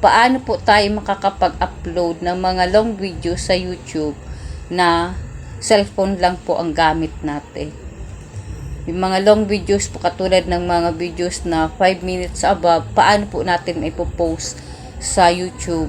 paano po tayo makakapag-upload ng mga long video sa YouTube na cellphone lang po ang gamit natin. Yung mga long videos po katulad ng mga videos na 5 minutes above, paano po natin ipopost sa YouTube?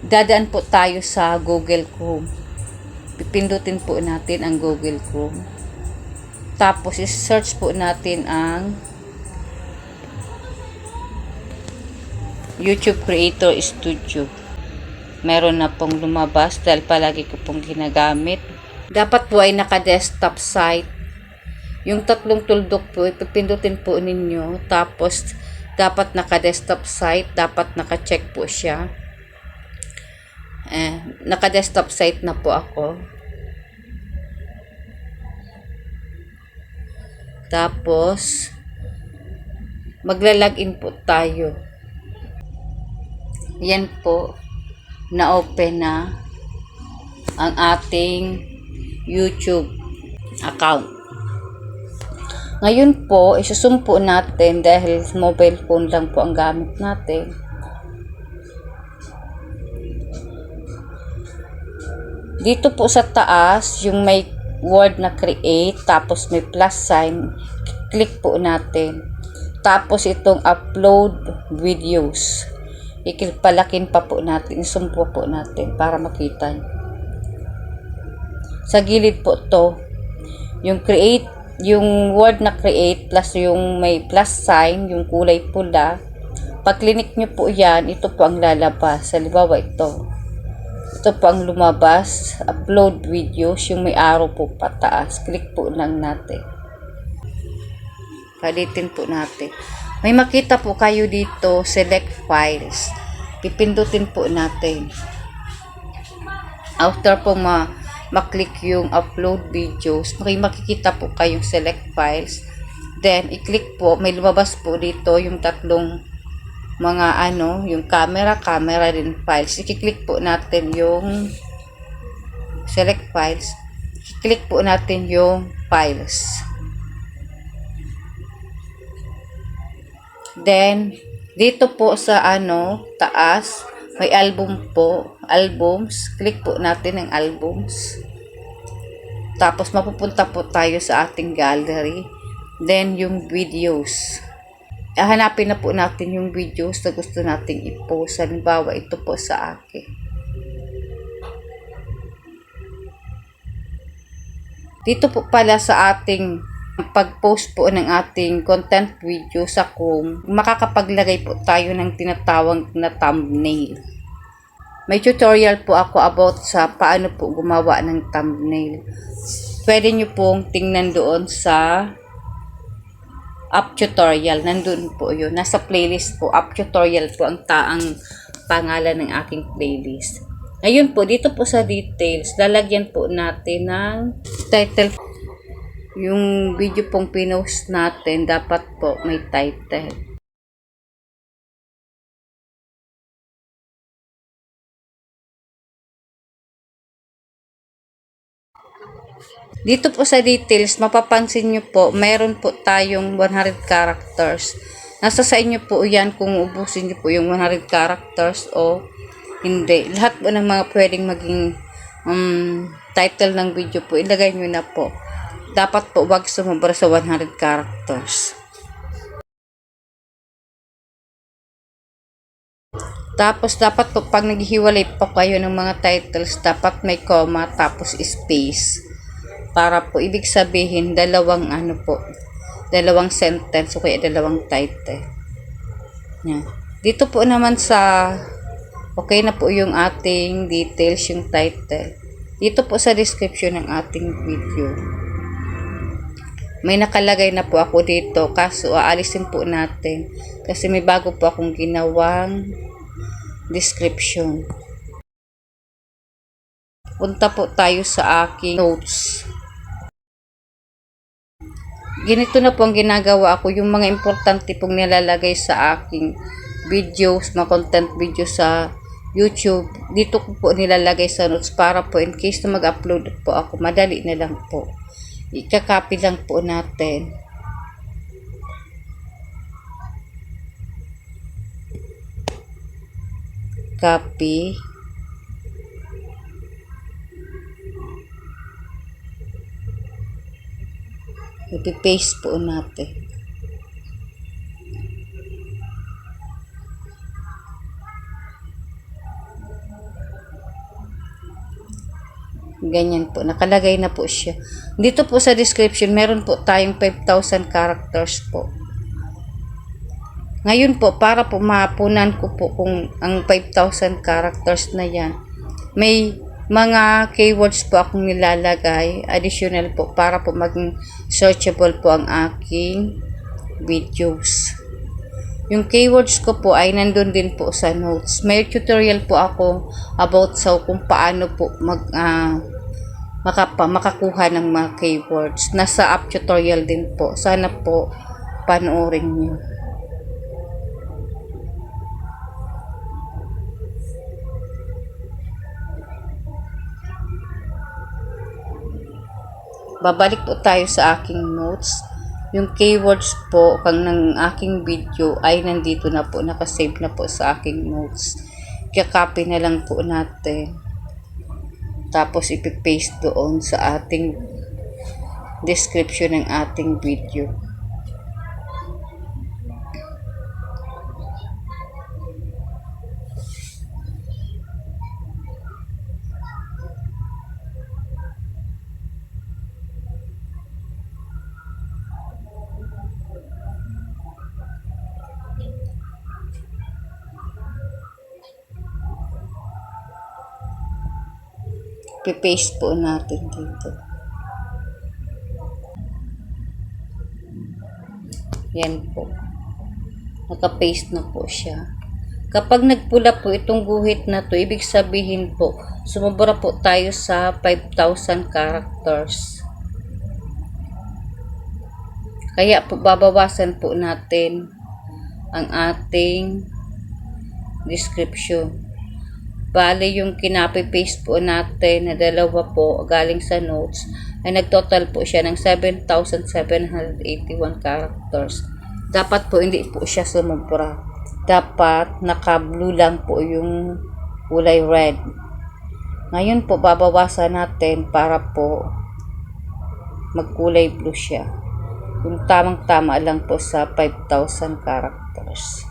Dadaan po tayo sa Google Chrome. Pipindutin po natin ang Google Chrome. Tapos i-search po natin ang YouTube Creator Studio. Meron na pong lumabas dahil palagi ko pong ginagamit. Dapat po ay naka-desktop site. Yung tatlong tuldok po, ipipindutin po ninyo. Tapos, dapat naka-desktop site. Dapat naka-check po siya. Naka-desktop site na po ako. Tapos, magla-login po tayo. Yan po, na-open na ang ating YouTube account. Ngayon po, isusumpo natin dahil mobile phone lang po ang gamit natin. Dito po sa taas, yung may word na create, tapos may plus sign, click po natin. Tapos itong upload videos. Ikipalakin pa po natin, isumpo po natin para makita. Sa gilid po to, yung create, yung word na create plus yung may plus sign, yung kulay pula. Pag click nyo po yan, ito po ang lalabas. Halimbawa ito. Ito po ang lumabas, upload videos, yung may arrow po pataas. Click po lang natin. Palitin po natin. May makita po kayo dito, select files. Pipindutin po natin. After po maklik yung upload videos, may makikita po kayong select files. Then, i-click po, may lumabas po dito yung tatlong mga yung camera din files. I-click po natin yung select files. I-click po natin yung files. Then, dito po sa taas, may album po, albums. Click po natin ang albums. Tapos, mapupunta po tayo sa ating gallery. Then, yung videos. Hanapin na po natin yung videos na gusto nating i-post. Halimbawa, ito po sa akin. Dito po pala sa ating pag-post po ng ating content video sa Chrome, makakapaglagay po tayo ng tinatawag na thumbnail. May tutorial po ako about sa paano po gumawa ng thumbnail. Pwede nyo pong tingnan doon sa app tutorial. Nandun po yun. Nasa playlist po. App tutorial po ang taang pangalan ng aking playlist. Ngayon po, dito po sa details, lalagyan po natin ng title. Yung video pong pinost natin, dapat po may title. Dito po sa details, mapapansin nyo po, mayroon po tayong 100 characters. Nasa sa inyo po yan kung ubusin nyo po yung 100 characters o hindi. Lahat po ng mga pwedeng maging title ng video po, ilagay nyo na po. Dapat po wag sumobra sa 100 characters. Tapos dapat po pag naghihiwalay po kayo ng mga titles, dapat may comma tapos space. Para po ibig sabihin dalawang dalawang sentence o kaya dalawang title. Yan. Dito po naman sa okay na po yung ating details, yung title. Dito po sa description ng ating video. May nakalagay na po ako dito, kaso aalisin po natin kasi may bago po akong ginawang description. Punta po tayo sa aking notes. Ganito na po ang ginagawa ko, yung mga importante pong nilalagay sa aking videos, mga content video sa YouTube. Dito ko po nilalagay sa notes para po in case na mag-upload po ako, madali na lang po. Ikakopy lang po natin. copy. I-paste po natin. Ganyan po. Nakalagay na po siya. Dito po sa description, meron po tayong 5,000 characters po. Ngayon po, para po mapunan ko po kung ang 5,000 characters na yan, may mga keywords po akong nilalagay, additional po, para po maging searchable po ang aking videos. Yung keywords ko po ay nandun din po sa notes. May tutorial po ako about sa kung paano po makakuha ng mga keywords. Nasa app tutorial din po. Sana po panoorin nyo. Babalik po tayo sa aking notes. Yung keywords po kang ng aking video ay nandito na po, nakasave na po sa aking notes. Kaya-copy na lang po natin. Tapos ipipaste doon sa ating description ng ating video. Pipaste po natin dito. Yan po. Nakapaste na po siya. Kapag nagpula po itong guhit na to, ibig sabihin po, sumobra po tayo sa 5,000 characters. Kaya po, babawasan po natin ang ating description. Bale, yung kinapi-paste po natin na dalawa po galing sa notes ay nagtotal po siya ng 7,781 characters. Dapat po hindi po siya sumubra. Dapat naka-blue lang po yung kulay red. Ngayon po babawasan natin para po magkulay blue siya. Yung tamang-tama lang po sa 5,000 characters.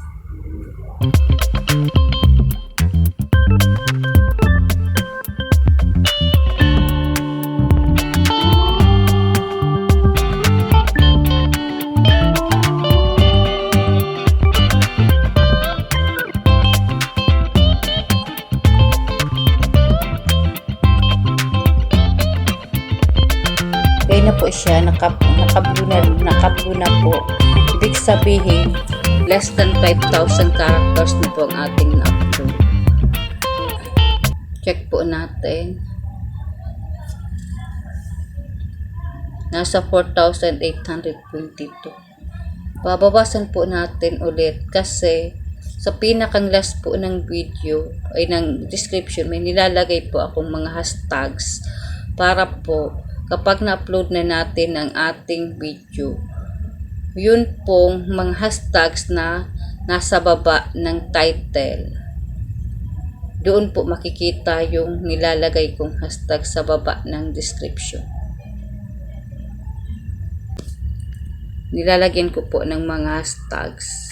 Okay na po siya, naka-blue na po. Ibig sabihin, less than 5,000 characters na po ang ating na-upload. Check po natin. Nasa 4,822. Babawasan po natin ulit kasi sa pinakang last po ng video ay ng description, may nilalagay po akong mga hashtags para po kapag na-upload na natin ang ating video, yun pong mga hashtags na nasa baba ng title. Doon po makikita yung nilalagay kong hashtag sa baba ng description. Nilalagyan ko po ng mga hashtags.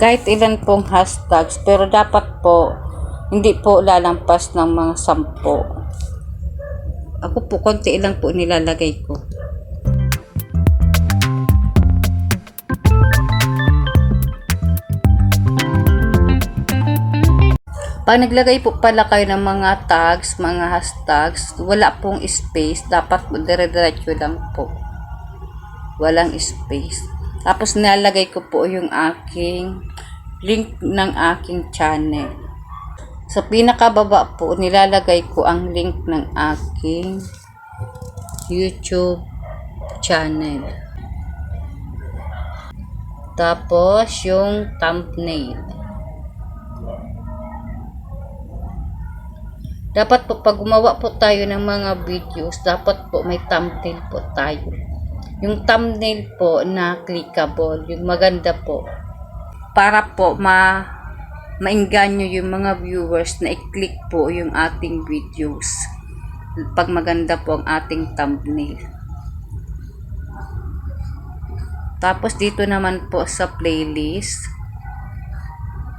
Kahit ilan pong hashtags, pero dapat po hindi po lalampas ng mga 10. Ako po konti lang po nilalagay ko. Pag naglagay po pala kayo ng mga tags, mga hashtags, wala pong space, dapat dire-diretso lang po. Walang space. Tapos nilalagay ko po yung aking link ng aking channel. Sa pinakababa po, nilalagay ko ang link ng aking YouTube channel. Tapos yung thumbnail. Dapat po pag gumawa po tayo ng mga videos, dapat po may thumbnail po tayo. Yung thumbnail po na clickable, yung maganda po. Para po maengganyo yung mga viewers na i-click po yung ating videos. Pag maganda po ang ating thumbnail. Tapos dito naman po sa playlist,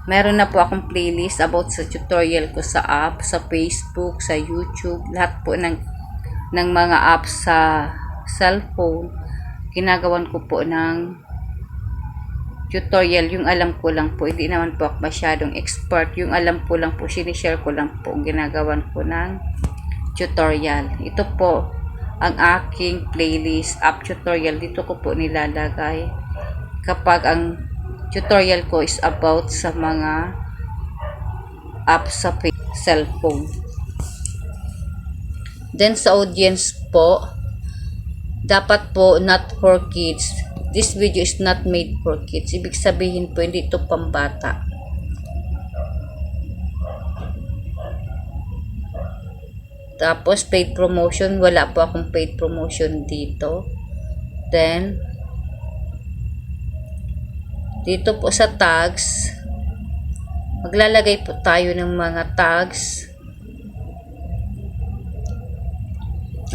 meron na po akong playlist about sa tutorial ko sa app, sa Facebook, sa YouTube, lahat po ng mga apps sa cellphone. Ginagawan ko po ng tutorial, yung alam ko lang po, hindi naman po ako masyadong expert, yung alam ko lang po, sinishare ko lang po, ginagawan ko ng tutorial. Ito po ang aking playlist app tutorial. Dito ko po nilalagay kapag ang tutorial ko is about sa mga apps sa cellphone. Then sa audience po, dapat po not for kids. This video is not made for kids. Ibig sabihin po, hindi ito pambata. Tapos paid promotion, wala po akong paid promotion dito. Then dito po sa tags, maglalagay po tayo ng mga tags.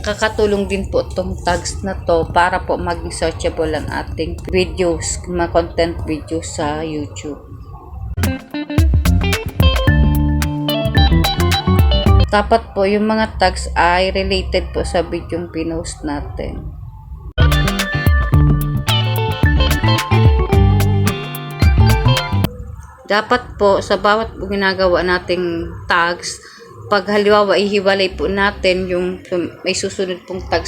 Nakakatulong din po itong tags na to para po maging searchable ang ating videos, mga content videos sa YouTube. Dapat po yung mga tags ay related po sa video yung pinost natin. Dapat po sa bawat ginagawa nating tags, pag halimbawa ihiwalay po natin yung may susunod pong tag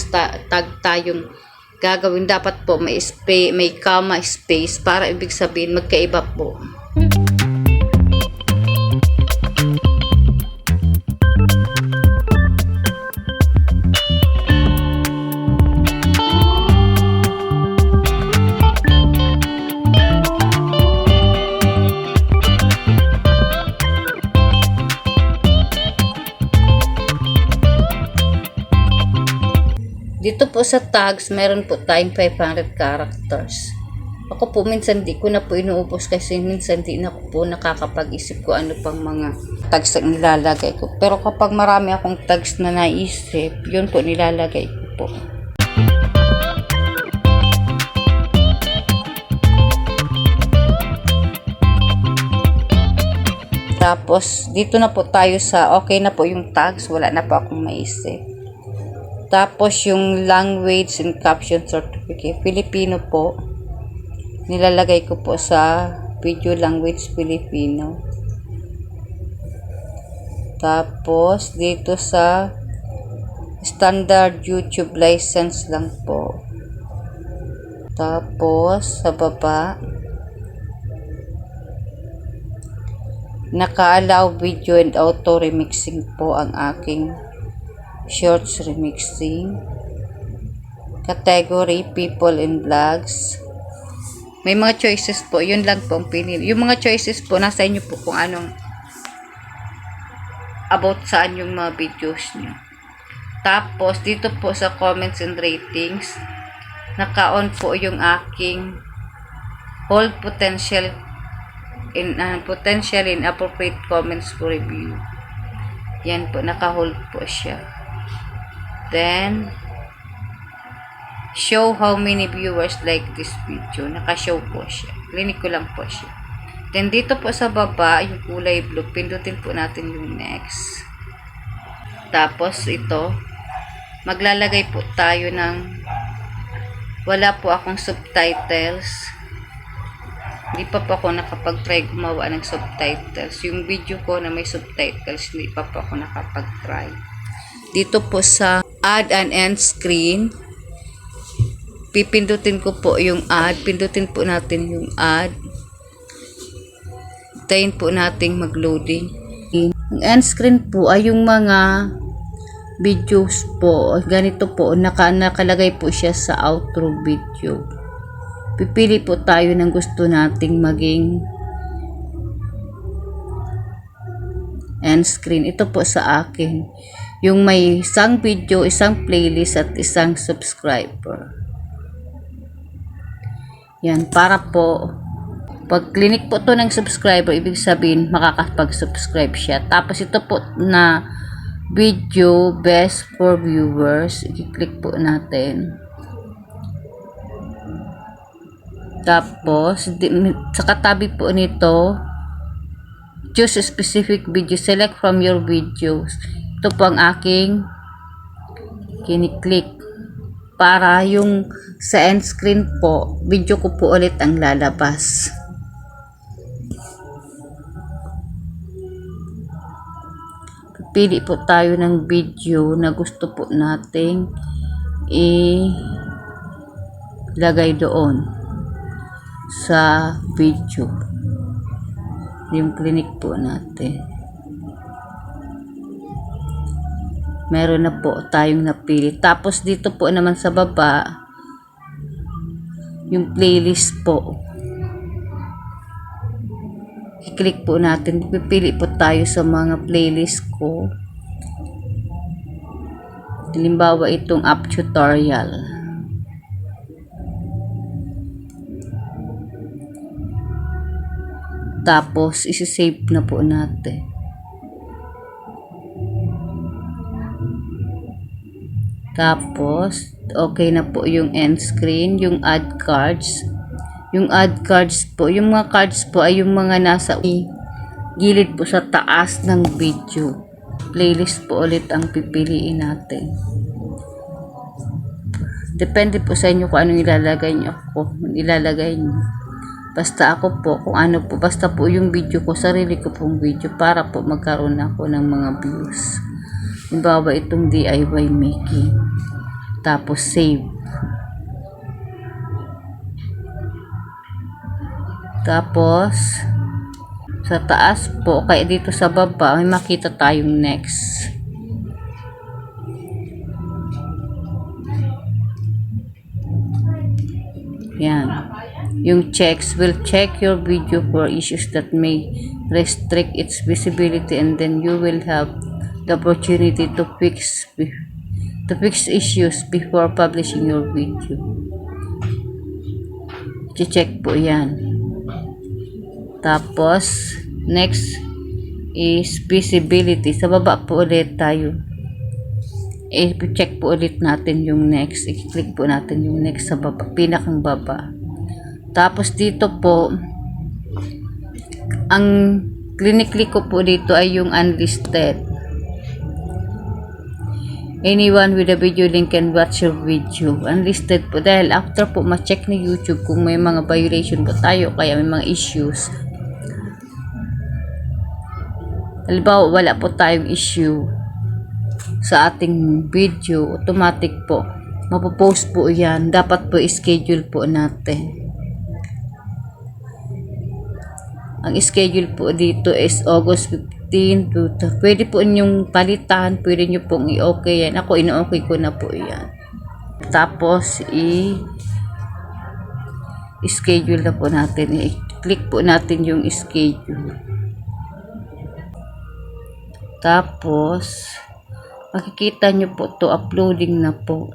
tayong gagawin, dapat po may comma space para ibig sabihin magkaiba po. Dito po sa tags, meron po tayong 500 characters. Ako po minsan di ko na po inuubos kasi minsan di na po nakakapag-isip ko ano pang mga tags na nilalagay ko. Pero kapag marami akong tags na naisip, yun po nilalagay ko po. Tapos dito na po tayo sa okay na po yung tags, wala na po akong maisip. Tapos yung language and caption certificate, Filipino po. Nilalagay ko po sa video language Filipino. Tapos dito sa standard YouTube license lang po. Tapos sa baba, naka-allow video and auto remixing po ang aking shorts remixing. Category people and vlogs. May mga choices po, yun lang po ang pinili. Yung mga choices po nasa inyo po kung anong about saan yung mga videos nyo. Tapos dito po sa comments and ratings, naka-on po yung aking hold potential in appropriate comments for review. Yan po, naka-hold po siya. Then show how many viewers like this video. Naka-show po siya. Clinic ko lang po siya. Then dito po sa baba, yung kulay blue, pindutin po natin yung next. Tapos ito, maglalagay po tayo ng wala po akong subtitles. Hindi pa po ako nakapag-try gumawa ng subtitles. Yung video ko na may subtitles, hindi pa po ako nakapag-try. Dito po sa add and end screen, pipindutin ko po yung add. Pindutin po natin yung add. Tayin po nating mag-loading. Ang end screen po ay yung mga videos po. Ganito po, nakalagay po siya sa outro video. Pipili po tayo ng gusto nating maging end screen. Ito po sa akin. Yung may isang video, isang playlist at isang subscriber. Yan, para po pag clinic po to ng subscriber, ibig sabihin makakapag-subscribe siya. Tapos ito po na video best for viewers, i-click po natin. Tapos sa katabi po nito, choose a specific video, select from your videos. Ito po ang aking kiniklik para yung sa end screen po, video ko po ulit ang lalabas. Pili po tayo ng video na gusto po nating ilagay doon sa video. Yung clinic po natin. Meron na po tayong napili. Tapos dito po naman sa baba, yung playlist po. I-click po natin. Pipili po tayo sa mga playlist ko. Halimbawa itong app tutorial. Tapos isi-save na po natin. Tapos okay na po yung end screen, yung add cards. Yung add cards po, yung mga cards po ay yung mga nasa gilid po sa taas ng video. Playlist po ulit ang pipiliin natin. Depende po sa inyo kung anong ilalagay nyo. Basta ako po, kung ano po, basta po yung video ko, sarili ko pong video para po magkaroon ako ng mga views. Halimbawa itong DIY making. Tapos save. Tapos sa taas po, kaya dito sa baba may makita tayong next. Yan. Yung checks will check your video for issues that may restrict its visibility, and then you will have the opportunity to fix issues before publishing your video. I-check po yan. Tapos next is visibility. Sa baba po ulit tayo. I-check po ulit natin yung next. I-click po natin yung next sa baba, pinakang baba. Tapos dito po, ang clinic ko po dito ay yung unlisted. Anyone with a video link can watch your video. Unlisted po dahil after po ma-check ni YouTube kung may mga violation po tayo, kaya may mga issues. Halimbawa wala po tayong issue sa ating video, automatic po mapopost po yan. Dapat po schedule po natin. Ang schedule po dito is August 15 to pwede po inyong palitan, pwede nyo pong i-okay yan. Ako ino-okay ko na po yan. Tapos i-schedule na po natin. I-click po natin yung schedule. Tapos makikita nyo po to uploading na po.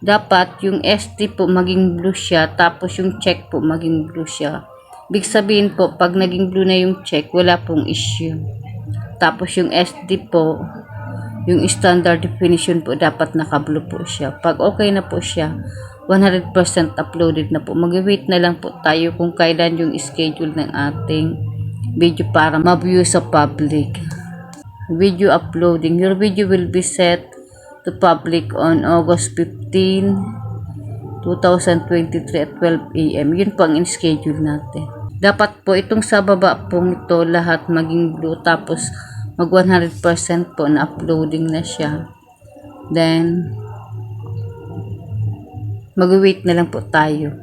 Dapat yung SD po maging blue siya, tapos yung check po maging blue siya. Big sabihin po, pag naging blue na yung check, wala pong issue. Tapos yung SD po, yung standard definition po, dapat naka-blue po siya. Pag okay na po siya, 100% uploaded na po. Mag-wait na lang po tayo kung kailan yung schedule ng ating video para ma-view sa public. Video uploading. Your video will be set to public on August 15, 2023 at 12 AM. Yun po ang in-schedule natin. Dapat po itong sa baba pong ito lahat maging blue, tapos mag 100% po na uploading na siya. Then mag-wait na lang po tayo.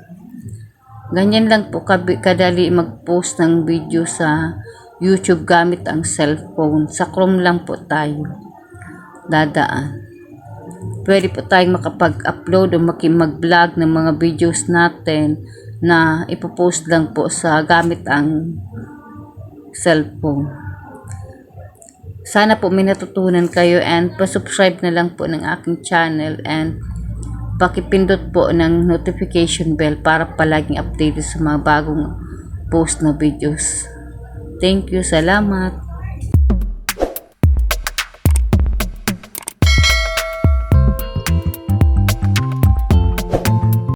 Ganyan lang po kadali mag-post ng video sa YouTube gamit ang cellphone. Sa Chrome lang po tayo dadaan. Pwede po tayong makapag-upload o mag-vlog ng mga videos natin na ipopost lang po sa gamit ang cellphone. Sana po may natutunan kayo and pa-subscribe na lang po ng aking channel and pakipindot po ng notification bell para palaging updated sa mga bagong post na videos. Thank you, salamat.